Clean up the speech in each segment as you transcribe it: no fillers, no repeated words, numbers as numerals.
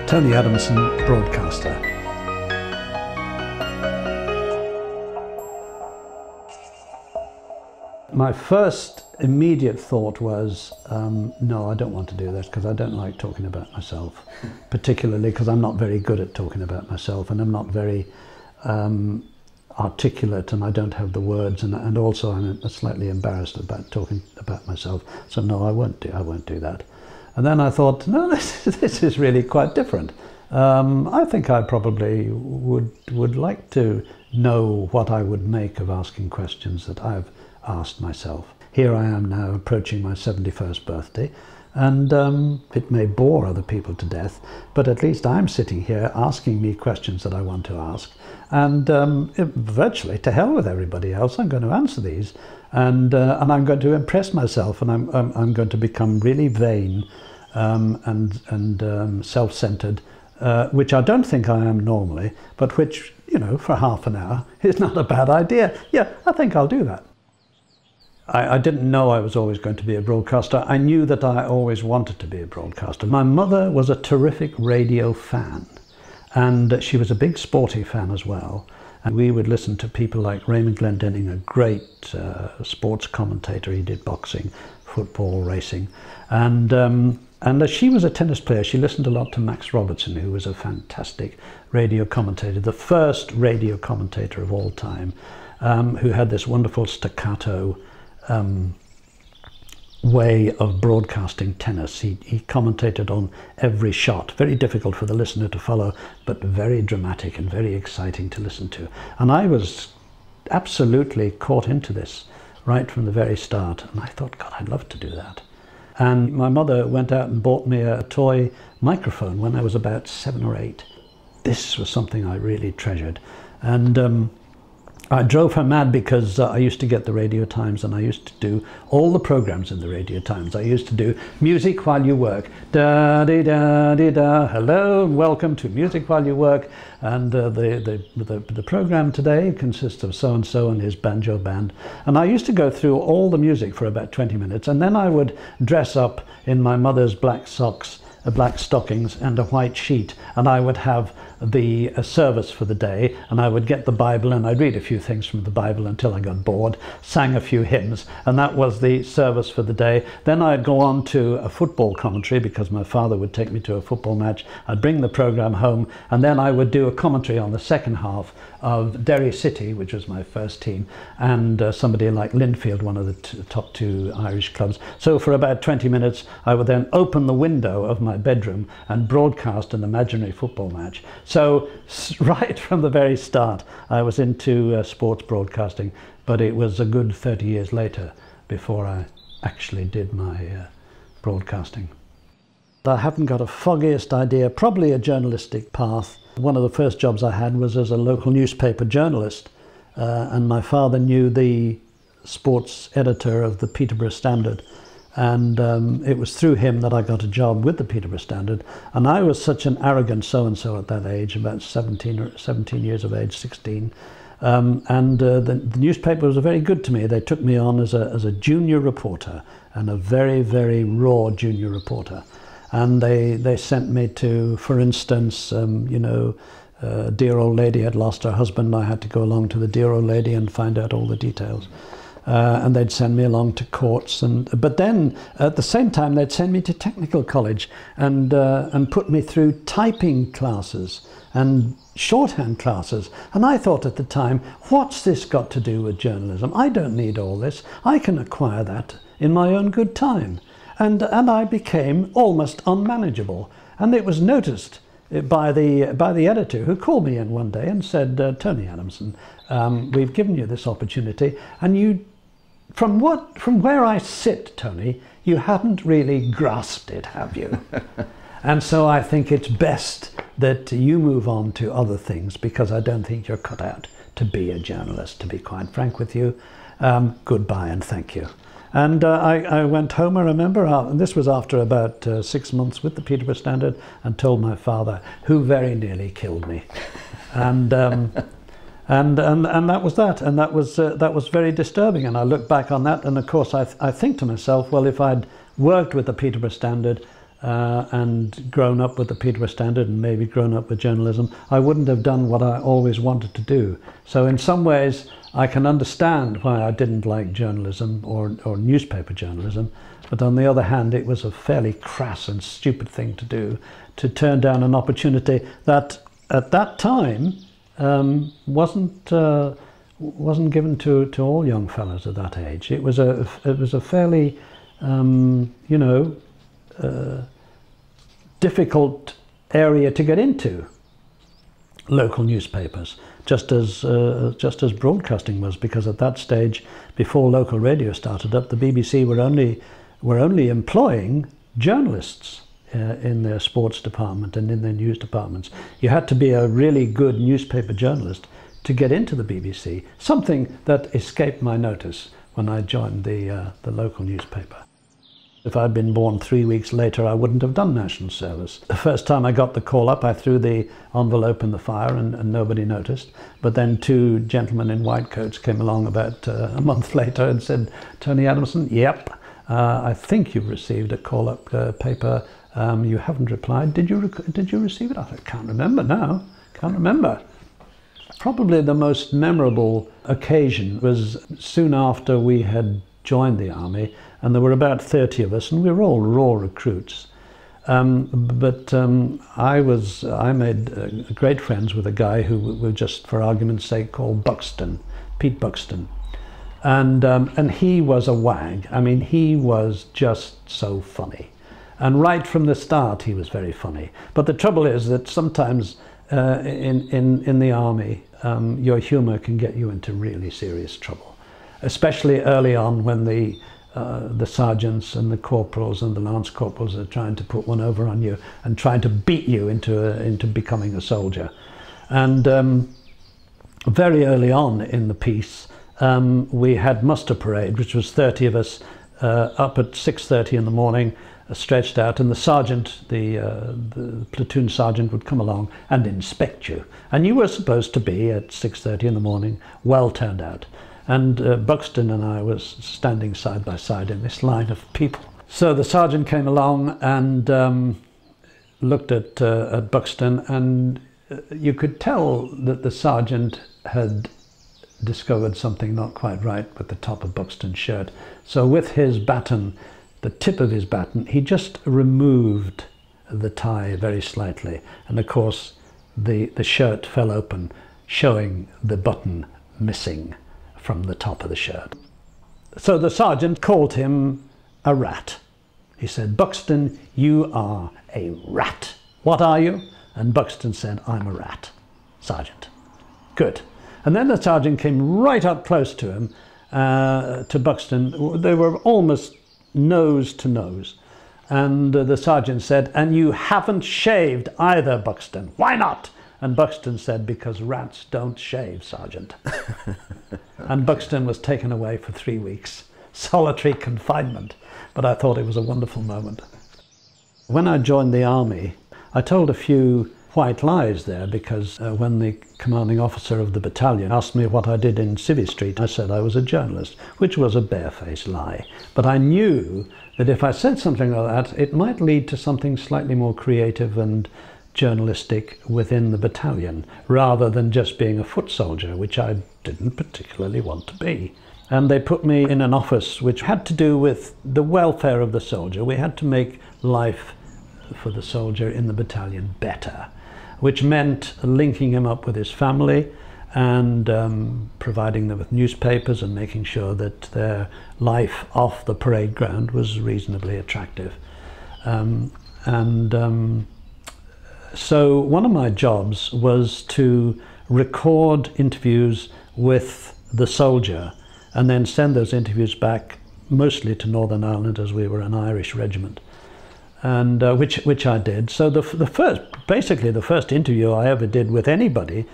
Tony Adamson, broadcaster. My first immediate thought was, no, I don't want to do this because I don't like talking about myself, particularly because I'm not very good at talking about myself, and I'm not very articulate, and I don't have the words, and also I'm slightly embarrassed about talking about myself. So no, I won't do that. And then I thought, no, this is really quite different. I think I probably would like to know what I would make of asking questions that I've asked myself. Here I am now approaching my 71st birthday, and it may bore other people to death, but at least I'm sitting here asking me questions that I want to ask, and virtually to hell with everybody else. I'm going to answer these, and I'm going to impress myself, and I'm going to become really vain and self-centered, which I don't think I am normally, but which, you know, for half an hour is not a bad idea. Yeah, I think I'll do that. I didn't know I was always going to be a broadcaster. I knew that I always wanted to be a broadcaster. My mother was a terrific radio fan, and she was a big sporty fan as well. And we would listen to people like Raymond Glendenning, a great sports commentator. He did boxing, football, racing. And as she was a tennis player, she listened a lot to Max Robertson, who was a fantastic radio commentator, the first radio commentator of all time, who had this wonderful staccato way of broadcasting tennis. He commentated on every shot, very difficult for the listener to follow, but very dramatic and very exciting to listen to. And I was absolutely caught into this right from the very start, and I thought, God, I'd love to do that. And my mother went out and bought me a toy microphone when I was about 7 or 8. This was something I really treasured. And I drove her mad because I used to get the Radio Times, and I used to do all the programs in the Radio Times. I used to do Music While You Work. Da-dee-da-dee-da. Hello and welcome to Music While You Work. And the program today consists of so-and-so and his banjo band. And I used to go through all the music for about 20 minutes, and then I would dress up in my mother's black socks, black stockings and a white sheet, and I would have the service for the day, and I would get the Bible and I'd read a few things from the Bible until I got bored, sang a few hymns, and that was the service for the day. Then I'd go on to a football commentary because my father would take me to a football match. I'd bring the program home, and then I would do a commentary on the second half of Derry City, which was my first team, and somebody like Linfield, one of the top 2 Irish clubs. So for about 20 minutes I would then open the window of my bedroom and broadcast an imaginary football match. So right from the very start I was into sports broadcasting, but it was a good 30 years later before I actually did my broadcasting. I haven't got a foggiest idea, probably a journalistic path. One of the first jobs I had was as a local newspaper journalist, and my father knew the sports editor of the Peterborough Standard, and it was through him that I got a job with the Peterborough Standard. And I was such an arrogant so-and-so at that age, about 17 years of age, 16, and the newspaper was very good to me. They took me on as a junior reporter, and a very, very raw junior reporter. And they sent me to, for instance, you know, a dear old lady had lost her husband. I had to go along to the dear old lady and find out all the details. And they'd send me along to courts, but then at the same time they'd send me to technical college and put me through typing classes and shorthand classes. And I thought at the time, what's this got to do with journalism? I don't need all this. I can acquire that in my own good time. And I became almost unmanageable. And it was noticed by the editor, who called me in one day and said, Tony Adamson, we've given you this opportunity, and you, from where I sit, Tony, you haven't really grasped it, have you? And so I think it's best that you move on to other things, because I don't think you're cut out to be a journalist, to be quite frank with you. Goodbye and thank you. And I went home, I remember, and this was after about 6 months with the Peterborough Standard, and told my father, who very nearly killed me. And that was that, and that was very disturbing. And I look back on that, and of course I think to myself, well, if I'd worked with the Peterborough Standard, and grown up with the Peterborough Standard and maybe grown up with journalism, I wouldn't have done what I always wanted to do. So in some ways, I can understand why I didn't like journalism or newspaper journalism, but on the other hand, it was a fairly crass and stupid thing to do, to turn down an opportunity that at that time wasn't given to all young fellows at that age. It was a fairly difficult area to get into, local newspapers, just as broadcasting was, because at that stage, before local radio started up, the BBC were only employing journalists in their sports department and in their news departments. You had to be a really good newspaper journalist to get into the BBC, something that escaped my notice when I joined the local newspaper. If I'd been born 3 weeks later, I wouldn't have done national service. The first time I got the call up, I threw the envelope in the fire and nobody noticed. But then 2 gentlemen in white coats came along about a month later and said, "Tony Adamson, yep, I think you've received a call-up paper. You haven't replied. Did you receive it?" I said, "Can't remember now. Can't remember." Probably the most memorable occasion was soon after we had joined the army, and there were about 30 of us, and we were all raw recruits. I made great friends with a guy who we just, for argument's sake, called Buxton, Pete Buxton. And he was a wag. I mean, he was just so funny. And right from the start, he was very funny. But the trouble is that sometimes in the army, your humour can get you into really serious trouble, especially early on when the sergeants and the corporals and the lance corporals are trying to put one over on you and trying to beat you into becoming a soldier. And very early on in the piece, we had muster parade, which was 30 of us up at 6:30 in the morning, stretched out, and the sergeant, the platoon sergeant, would come along and inspect you. And you were supposed to be at 6:30 in the morning, well turned out. And Buxton and I was standing side by side in this line of people. So the sergeant came along and looked at Buxton, and you could tell that the sergeant had discovered something not quite right with the top of Buxton's shirt. So with his baton, the tip of his baton, he just removed the tie very slightly. And of course, the shirt fell open, showing the button missing from the top of the shirt. So the sergeant called him a rat. He said, "Buxton, you are a rat. What are you?" And Buxton said, "I'm a rat, Sergeant." Good. And then the sergeant came right up close to him, to Buxton. They were almost nose to nose. And the sergeant said, "And you haven't shaved either, Buxton. Why not?" And Buxton said, "Because rats don't shave, Sergeant." And Buxton was taken away for 3 weeks, solitary confinement. But I thought it was a wonderful moment. When I joined the army, I told a few white lies there, because when the commanding officer of the battalion asked me what I did in Civvy Street, I said I was a journalist, which was a barefaced lie. But I knew that if I said something like that, it might lead to something slightly more creative and journalistic within the battalion, rather than just being a foot soldier, which I didn't particularly want to be. And they put me in an office which had to do with the welfare of the soldier. We had to make life for the soldier in the battalion better, which meant linking him up with his family and providing them with newspapers and making sure that their life off the parade ground was reasonably attractive. So one of my jobs was to record interviews with the soldier and then send those interviews back, mostly to Northern Ireland, as we were an Irish regiment, and which I did. So basically the first interview I ever did with anybody,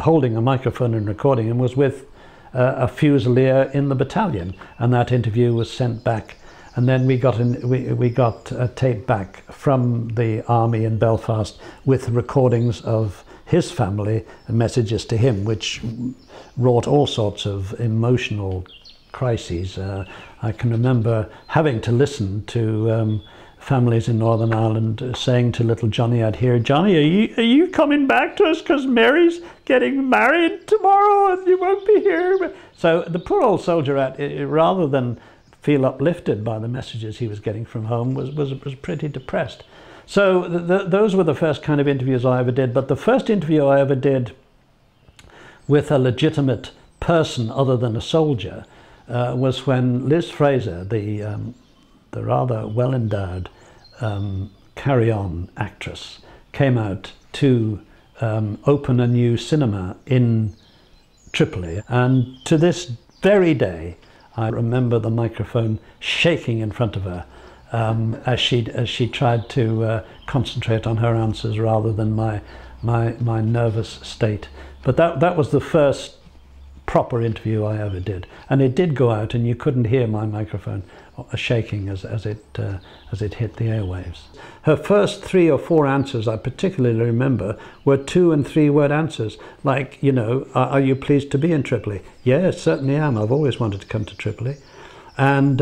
holding a microphone and recording him, was with a fusilier in the battalion, and that interview was sent back. And then we got a tape back from the army in Belfast with recordings of his family and messages to him, which wrought all sorts of emotional crises. I can remember having to listen to families in Northern Ireland saying to little Johnny out here, "Johnny, are you coming back to us because Mary's getting married tomorrow and you won't be here?" So the poor old soldier, rather than feel uplifted by the messages he was getting from home, was pretty depressed. So those were the first kind of interviews I ever did. But the first interview I ever did with a legitimate person other than a soldier was when Liz Fraser, the rather well-endowed Carry On actress, came out to open a new cinema in Tripoli. And to this very day, I remember the microphone shaking in front of her as she tried to concentrate on her answers rather than my nervous state. But that was the first proper interview I ever did, and it did go out, and you couldn't hear my microphone shaking as it hit the airwaves. Her first 3 or 4 answers I particularly remember were 2- and 3-word answers, like, you know, "Are you pleased to be in Tripoli?" "Yes, certainly am. I've always wanted to come to Tripoli." And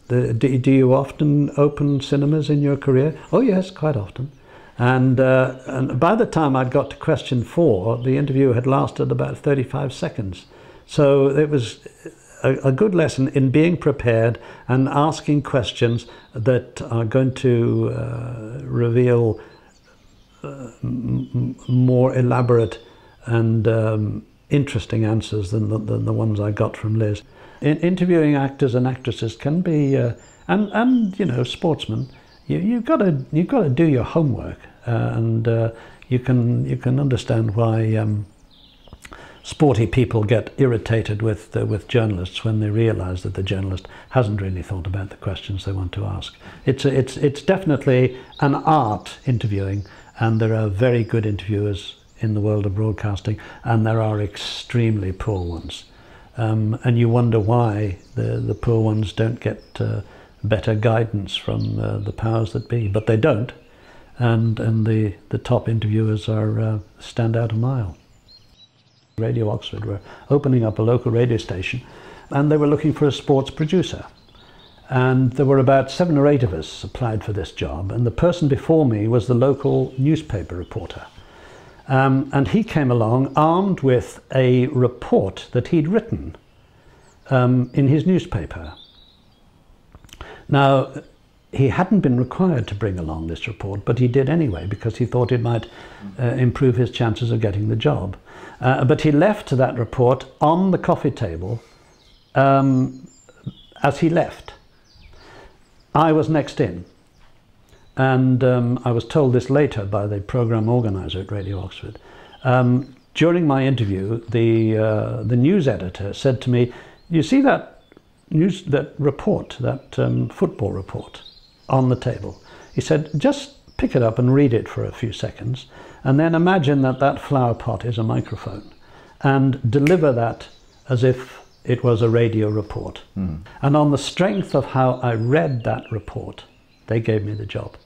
do you often open cinemas in your career? "Oh yes, quite often." And by the time I'd got to question 4, the interview had lasted about 35 seconds. So it was a good lesson in being prepared and asking questions that are going to reveal more elaborate and interesting answers than the ones I got from Liz. Interviewing actors and actresses can be, and you know, sportsmen. You've got to do your homework, and you can understand why sporty people get irritated with journalists when they realise that the journalist hasn't really thought about the questions they want to ask. It's definitely an art, interviewing, and there are very good interviewers in the world of broadcasting, and there are extremely poor ones, and you wonder why the poor ones don't get better guidance from the powers that be, but they don't, and the top interviewers stand out a mile. Radio Oxford were opening up a local radio station, and they were looking for a sports producer, and there were about 7 or 8 of us applied for this job, and the person before me was the local newspaper reporter, and he came along armed with a report that he'd written in his newspaper. Now, he hadn't been required to bring along this report, but he did anyway because he thought it might improve his chances of getting the job. But he left that report on the coffee table as he left. I was next in, and I was told this later by the programme organiser at Radio Oxford. During my interview, the news editor said to me, "You see that report, that football report on the table?" He said, "Just pick it up and read it for a few seconds, and then imagine that flower pot is a microphone, and deliver that as if it was a radio report." And on the strength of how I read that report, they gave me the job.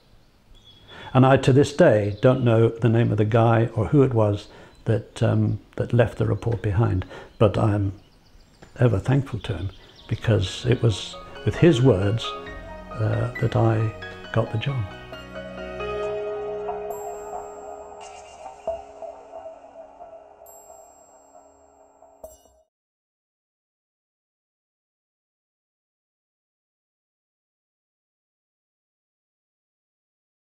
And I, to this day, don't know the name of the guy or who it was that left the report behind, but I'm ever thankful to him, because it was with his words that I got the job.